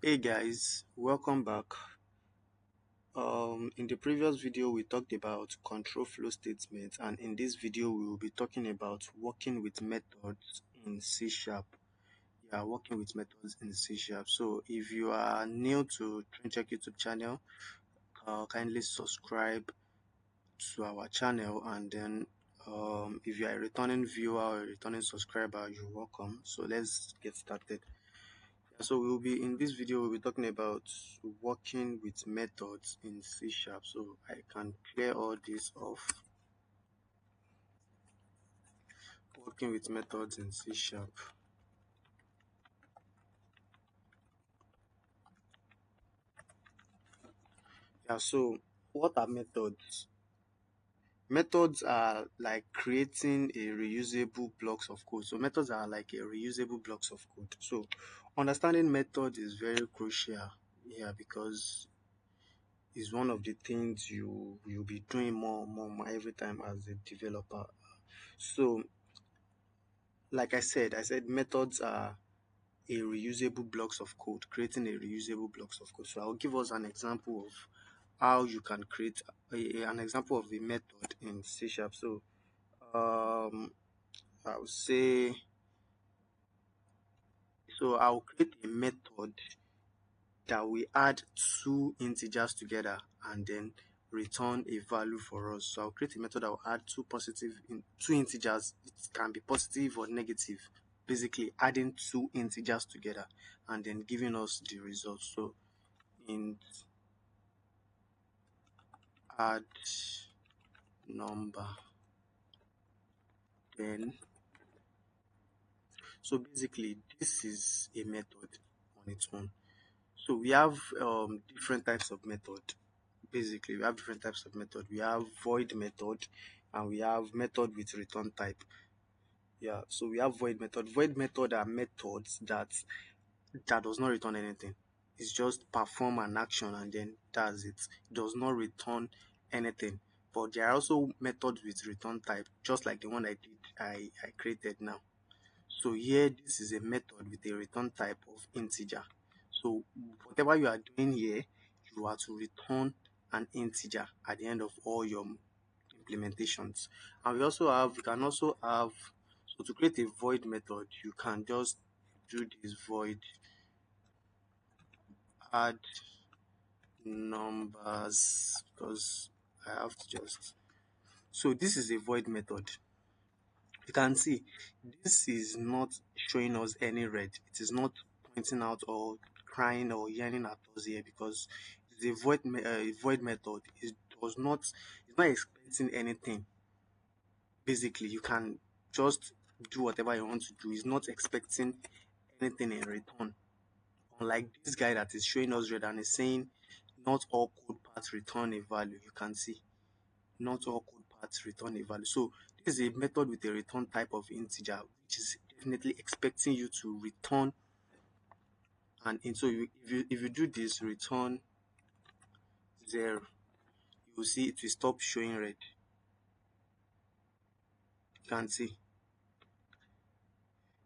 Hey guys, welcome back. In the previous video, we talked about control flow statements, and in this video, we will be talking about working with methods in C sharp. Yeah, working with methods in C sharp. So, if you are new to TrainCheck YouTube channel, kindly subscribe to our channel, and then if you are a returning viewer or a returning subscriber, you're welcome. So, let's get started. So we'll be in this video we'll be talking about working with methods in C sharp. So I can clear all this off. Working with methods in C sharp. Yeah, so what are methods? Methods are like creating a reusable blocks of code. So methods are like a reusable blocks of code. So understanding method is very crucial. Yeah, because it's one of the things you'll be doing more every time as a developer. So like I said methods are a reusable blocks of code, creating a reusable blocks of code. So I'll give us an example of how you can create an example of a method in C sharp. So I'll say, so I'll create a method that we add two integers together and then return a value for us. So I'll create a method that will add two integers. It can be positive or negative. Basically adding two integers together and then giving us the result. So int add number, then so basically this is a method on its own. So we have different types of method. Basically we have different types of method. We have void method and we have method with return type. Yeah, so we have void method. Void method are methods that does not return anything. It's just perform an action and then that's it. It does not return anything. But there are also methods with return type, just like the one I created now. So here this is a method with a return type of integer. So whatever you are doing here, you are to return an integer at the end of all your implementations. And we can also have, so to create a void method, you can just do this void add numbers, because I have to just, so this is a void method. You can see this is not showing us any red. It is not pointing out or crying or yelling at us here because it's a void method. It does not, it's not expecting anything. Basically you can just do whatever you want to do. It's not expecting anything in return, unlike this guy that is showing us red and is saying not all code paths return a value. You can see not all code paths return a value. So this is a method with a return type of integer, which is definitely expecting you to return an int. So if you do this return 0, you will see it will stop showing red. You can see,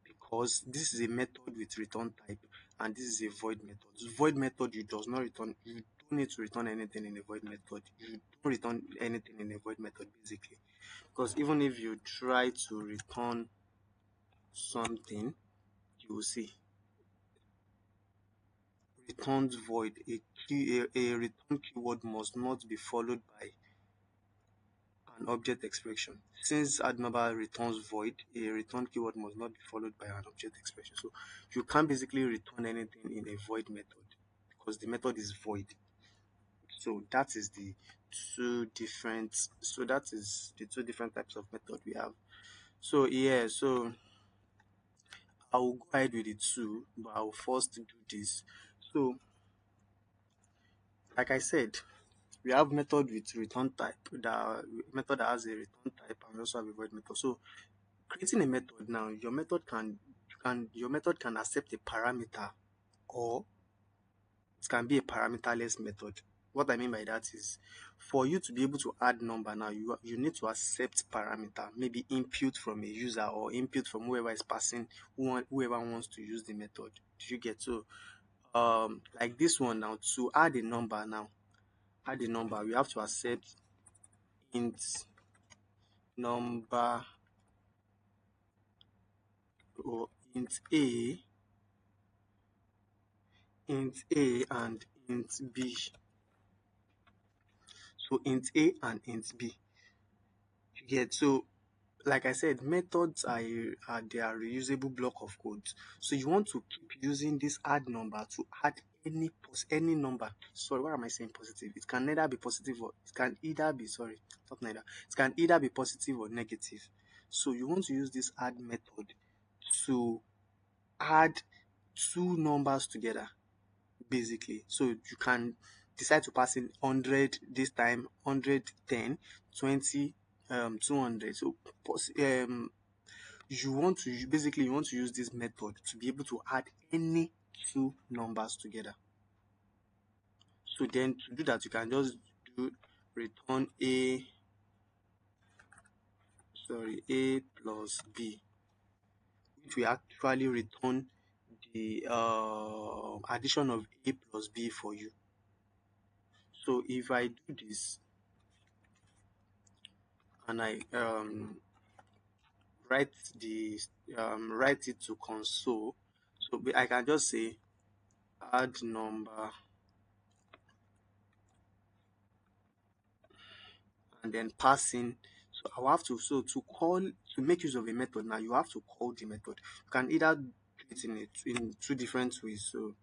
because this is a method with return type and this is a void method. Void method, you don't need to return anything in a void method. You don't return anything in a void method basically, because even if you try to return something, you will see returns void. A return keyword must not be followed by an object expression. Since add number returns void, a return keyword must not be followed by an object expression. So you can't basically return anything in a void method because the method is void. So that is the two different types of method we have. So yeah, so I will go ahead with the two, but I will first do this. So like I said, we have method with return type, method that has a return type, and we also have a void method. So creating a method now, your method can accept a parameter, or it can be a parameterless method. What I mean by that is, for you to be able to add number now, you need to accept parameter, maybe input from a user or input from whoever is passing, whoever wants to use the method. Do you get? So like this one now, to add a number now, we have to accept int number or int a and int b. So int a and int b. You get? So like I said, methods are they are reusable block of code. So you want to keep using this add number to add any number. Sorry, why am I saying positive? It can neither be positive or it can either be sorry, not neither. It can either be positive or negative. So you want to use this add method to add two numbers together, basically. So you can decide to pass in 100 this time, 110, 20, 200. So you want to use this method to be able to add any two numbers together. So then to do that, you can just do return a plus b, which will actually return the addition of a plus b for you. So if I do this and I write it to console, so I can just say add number and then pass in. So I will have to to make use of a method now. You have to call the method. You can either do it in two different ways. So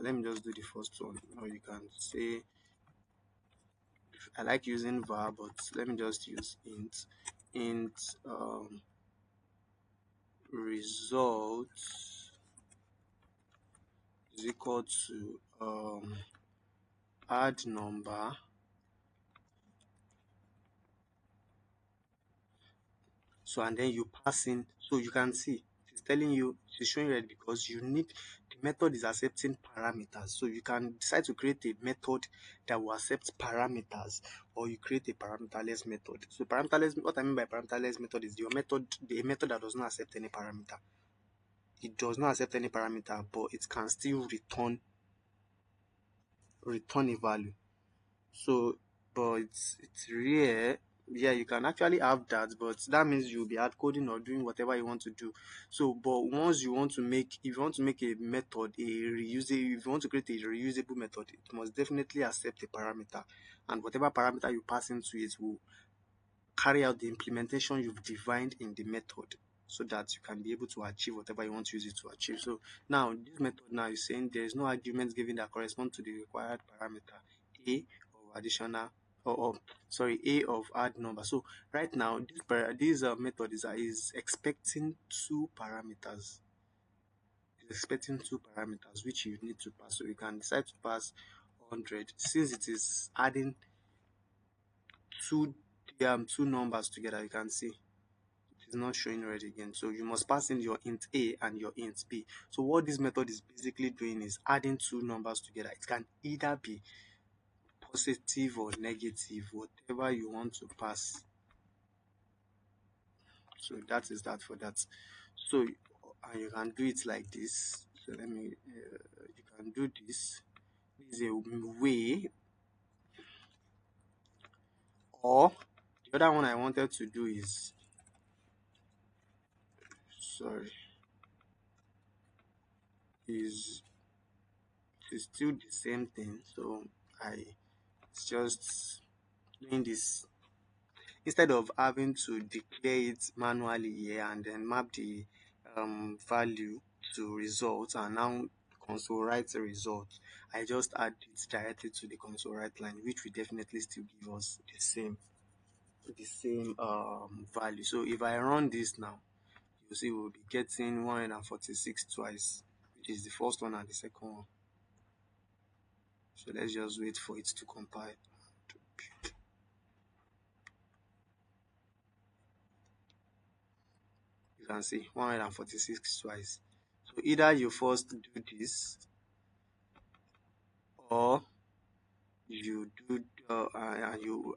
let me just do the first one. Or you can say I like using var, but let me just use int results is equal to add number. So and then you pass in, so you can see it's telling you, it's showing red because you need the method is accepting parameters. So you can decide to create a method that will accept parameters, or you create a parameterless method. So parameterless, what I mean by parameterless method is the method that does not accept any parameter. It does not accept any parameter, but it can still return a value. So, but it's rare. Yeah, you can actually have that, but that means you'll be hard coding or doing whatever you want to do. So, but once you want to make, if you want to make a method, if you want to create a reusable method, it must definitely accept a parameter, and whatever parameter you pass into it will carry out the implementation you've defined in the method, so that you can be able to achieve whatever you want to use it to achieve. So now this method now is saying there is no arguments given that correspond to the required parameter a of additional or sorry, a of add number. So right now this method is expecting two parameters. It's expecting two parameters which you need to pass. So you can decide to pass 100 since it is adding two two numbers together. You can see is not showing red again. So you must pass in your int a and your int b. So what this method is basically doing is adding two numbers together. It can either be positive or negative, whatever you want to pass. So that is that for that. So and you can do it like this. So let me you can do this. This is a way, or the other one I wanted to do is sorry is it's still the same thing. So it's just doing this instead of having to declare it manually here and then map the value to result and now console write the result. I just add it directly to the console write line, which will definitely still give us the same value. So if I run this now, you see we'll be getting 146 twice, which is the first one and the second one. So let's just wait for it to compile. You can see 146 twice. So either you first do this or you do and you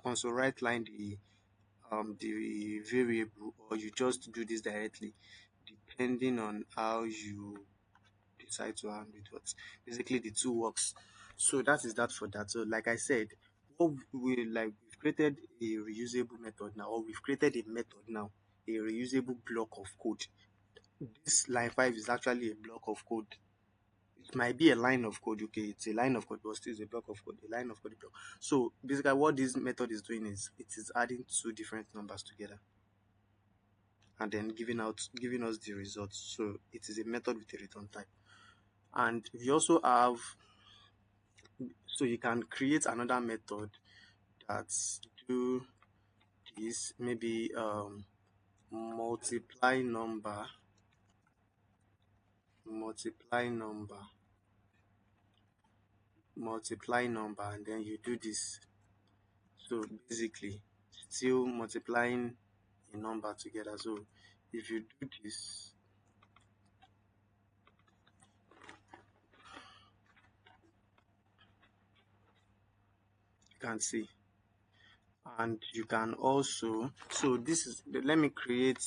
console write line the variable, or you just do this directly depending on how you decide to hand with what. Basically, the two works. So that is that for that. So like I said, what we've created a reusable method now, or we've created a method now, a reusable block of code. This line 5 is actually a block of code. It might be a line of code, okay, it's a line of code, but still it's a block of code, a line of code, a block. So basically, what this method is doing is it is adding two different numbers together and then giving us the results. So it is a method with a return type. And we also have, so you can create another method that do this, maybe multiply number, multiply number, multiply number, and then you do this. So basically, still multiplying a number together. So if you do this, you can see. And you can also, so this is, let me create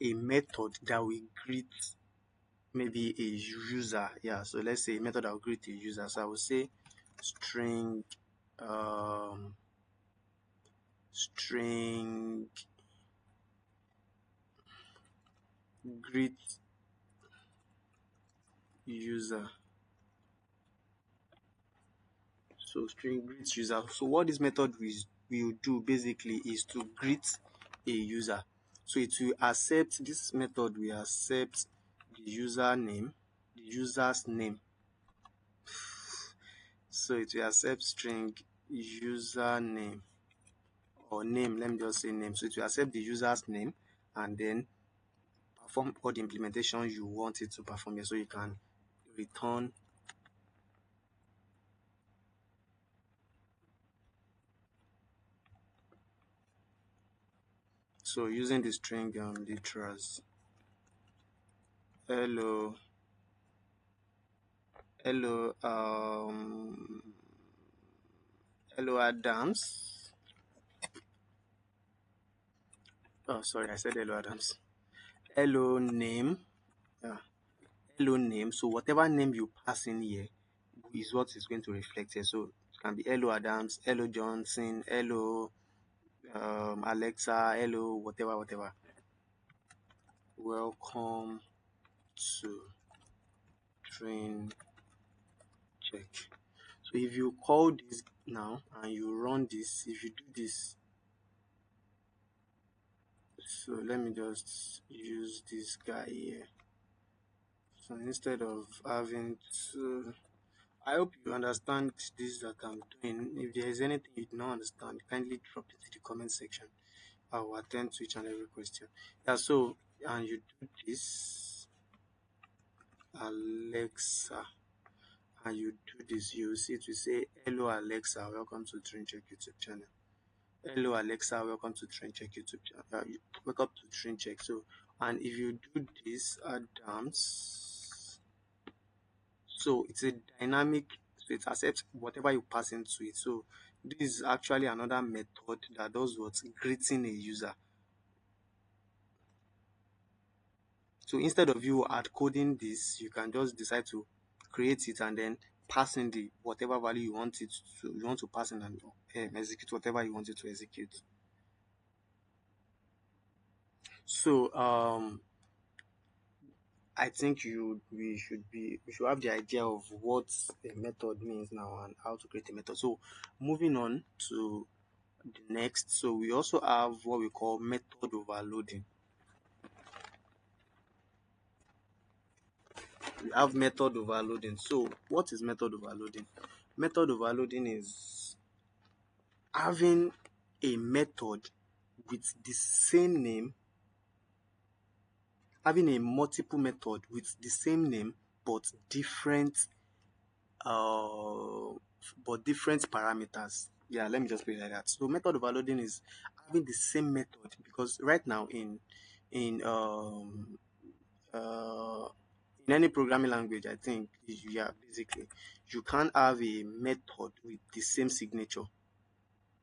a method that will greet maybe a user. Yeah, so let's say a method that will greet a user. So I will say string um string greet user. So string greet user. So what this method will do basically is to greet a user. So it will accept, this method will accept the username, the user's name. So it will accept string username or name. Let me just say name. So it will accept the user's name and then perform all the implementation you want it to perform here. So you can return. So using the string literals, hello, hello, hello Adams. Oh, sorry, I said hello Adams. Hello name. Yeah, hello name. So whatever name you pass in here is what is going to reflect here. So it can be hello Adams, hello Johnson, hello Alexa, hello whatever, whatever. Welcome to train check. So if you call this now and you run this, if you do this, so let me just use this guy here. So instead of having to, I hope you understand this that I'm doing. If there is anything you do not understand, kindly drop it in the comment section. I will attend to each and every question. Yeah, so, and you do this, Alexa, and you do this, you see it will say, hello Alexa, welcome to Train Check YouTube channel. Hello Alexa, welcome to Train Check YouTube channel. Welcome to Train Check. So, and if you do this, Adams, so it's a dynamic, so it accepts whatever you pass into it. So this is actually another method that does what, greeting a user. So instead of you hard coding this, you can just decide to create it and then pass in the whatever value you want it to, you want to pass in, and execute whatever you want it to execute. So I think we should have the idea of what a method means now and how to create a method. So moving on to the next, so we also have what we call method overloading. We have method overloading. So what is method overloading? Method overloading is having a method with the same name, having a multiple method with the same name but different uh different parameters. Yeah, let me just put it like that. So method overloading is having the same method, because right now in uh in any programming language, I think, yeah, basically you can't have a method with the same signature.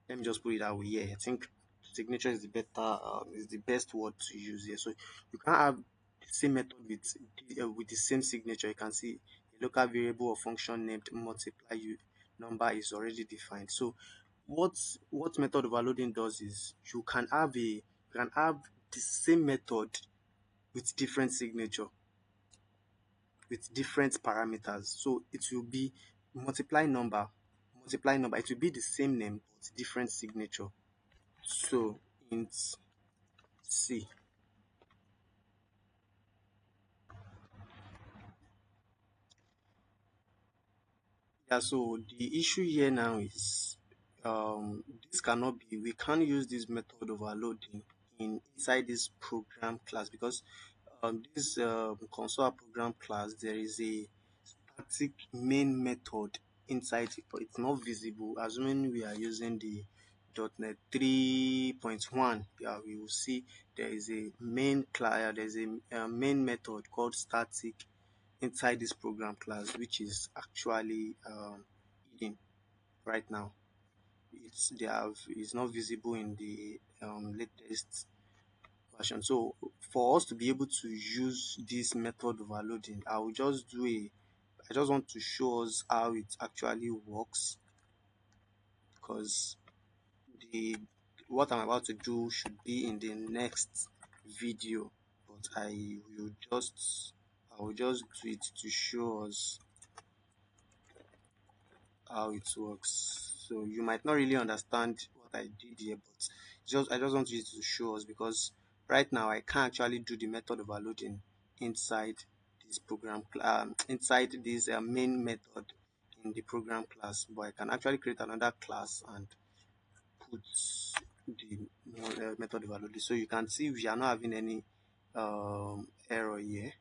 Let me just put it that way. Yeah, I think signature is the better is the best word to use here. So you can't have the the same method with the same signature. You can see a local variable or function named multiply number is already defined. So what method overloading does is you can have the same method with different signature, with different parameters. So it will be multiply number, multiply number. It will be the same name but different signature. So int c. Yeah, so the issue here now is this cannot be, we can't use this method overloading inside this program class because this console program class, there is a static main method inside it, but it's not visible. Assuming we are using the .NET 3.1, yeah, we will see there is a main class, there's a main method called static inside this program class, which is actually hidden right now. It's not visible in the latest version. So for us to be able to use this method overloading, I just want to show us how it actually works, because the what I'm about to do should be in the next video, but I will just do it to show us how it works. So you might not really understand what I did here, but I just want you to show us, because right now I can't actually do the method overloading inside this inside this main method in the program class, but I can actually create another class and put the method overloading. So you can see we are not having any error here.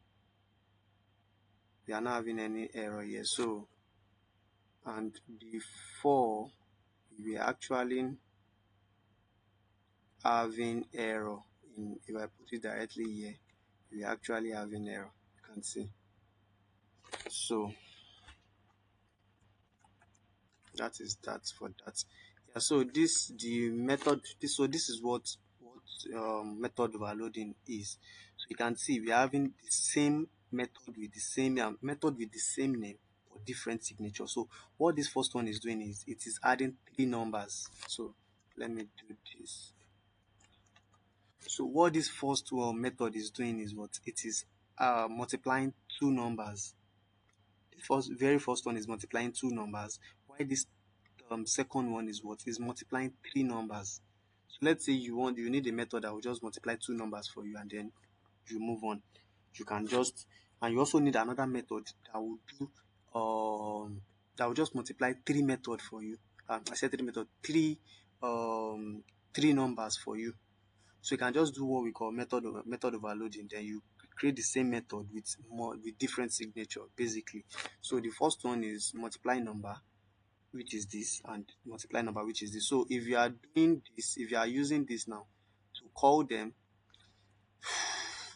We are not having any error here. So, and before we are actually having error in, if I put it directly here, we are actually having error. You can see. So that is that for that. Yeah, so this is what method overloading is. So you can see we are having the same method with the same name but different signature. So what this first one is doing is it is adding three numbers. So let me do this. So what this first one method is doing is what it is multiplying two numbers. The very first one is multiplying two numbers. Why this second one is what is multiplying three numbers. So let's say you need a method that will just multiply two numbers for you, and then you move on. You can just, and you also need another method that will just multiply three method for you. I said three method, three numbers for you. So you can just do what we call method overloading. Then you create the same method with different signature basically. So the first one is multiply number, which is this, and multiply number, which is this. So if you are doing this, if you are using this now to call them,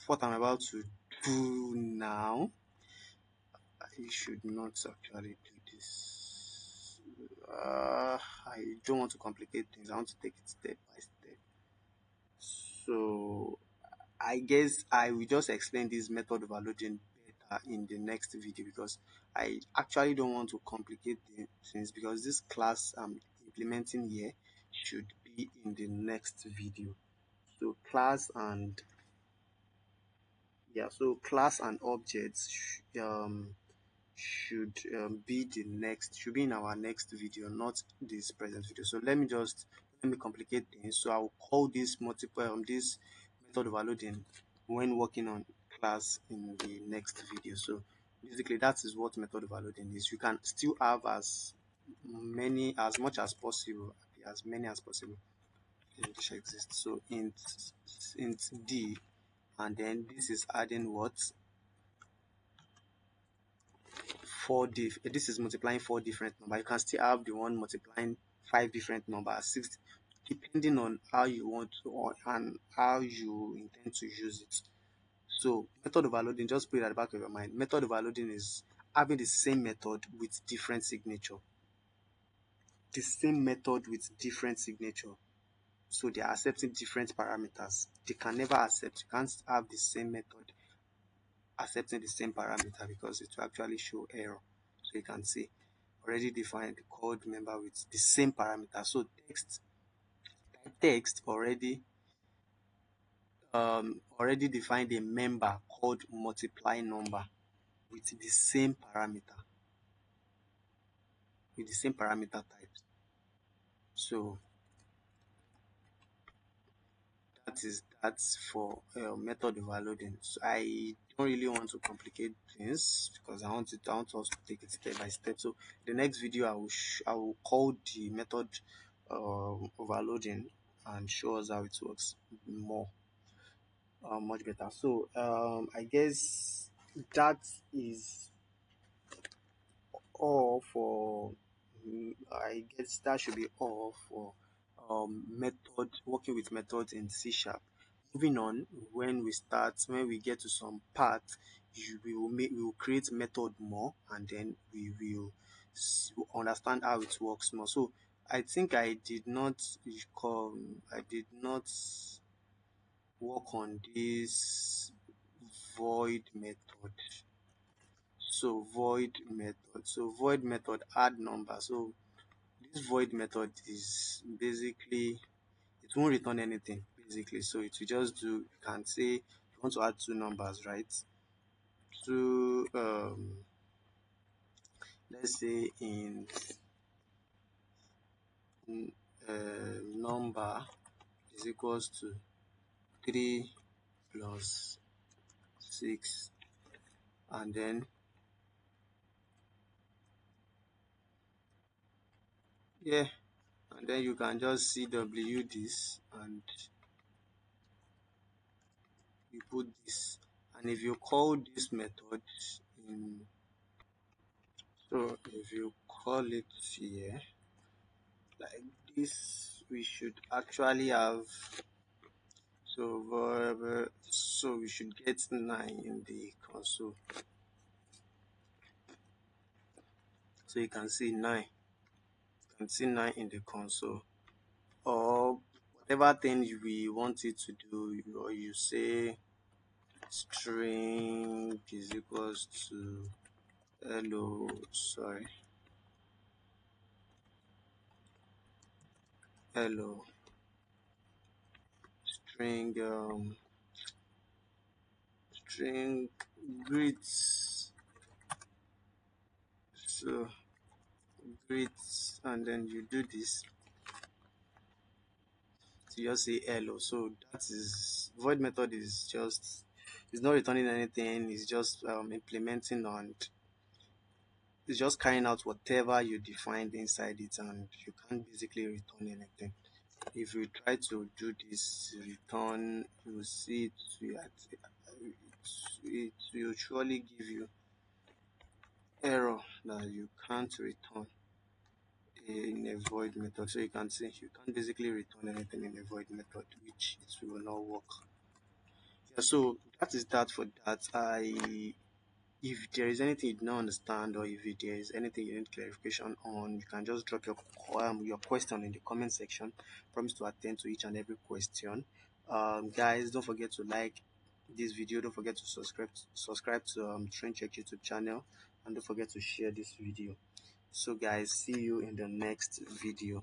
what I'm about to do now, I should not actually do this. I don't want to complicate things. I want to take it step by step. So I guess I will just explain this method overloading better in the next video, because I actually don't want to complicate the things, because this class I'm implementing here should be in the next video. So class and objects should be in our next video, not this present video. So let me complicate things. So I'll call this method overloading when working on class in the next video. So basically that is what method overloading is. You can still have as much as possible, as many as possible which exist. So int d, and then this is adding what, this is multiplying four different numbers. You can still have the one multiplying five different numbers, six, depending on how you want to, and how you intend to use it. So method overloading, just put it at the back of your mind. Method overloading is having the same method with different signature. The same method with different signature. So they are accepting different parameters. They can never accept. You can't have the same method accepting the same parameter because it will actually show error. So you can see already defined called member with the same parameter. So text already defined a member called multiply number with the same parameter, type. So that's for method overloading. So I don't really want to complicate things because I want us to take it step by step. So the next video I will call the method overloading and show us how it works more, much better. So I guess that is all for I guess that should be all for method working with methods in C sharp. Moving on, when we get to some part, we will create method more, and then we will understand how it works more. So I think I did not work on this void method. So void method add number. So this void method is basically it won't return anything basically. So it will just do you can say you want to add two numbers, right? Two let's say in number is equals to 3 plus 6, and then yeah, and then you can just CW this and you put this, and if you call this method in so if you call it here like this, we should actually have so we should get 9 in the console. So you can see 9. You can see 9 in the console. Or whatever thing we want it to do, or you say string is equals to hello, sorry, hello string string greets. So greets, and then you do this to just say hello. So that is void method is just it's not returning anything, it's just implementing, and it's just carrying out whatever you defined inside it, and you can't basically return anything. If you try to do this return, you will see it will surely give you error that you can't return in a void method. So you can see you can't basically return anything in a void method, which it will not work. Yeah, so that is that for that. If there is anything you do not understand, or if there is anything you need clarification on, you can just drop your question in the comment section. Promise to attend to each and every question. Guys, don't forget to like this video. Don't forget to subscribe to Train Check YouTube channel, and don't forget to share this video. So guys, see you in the next video.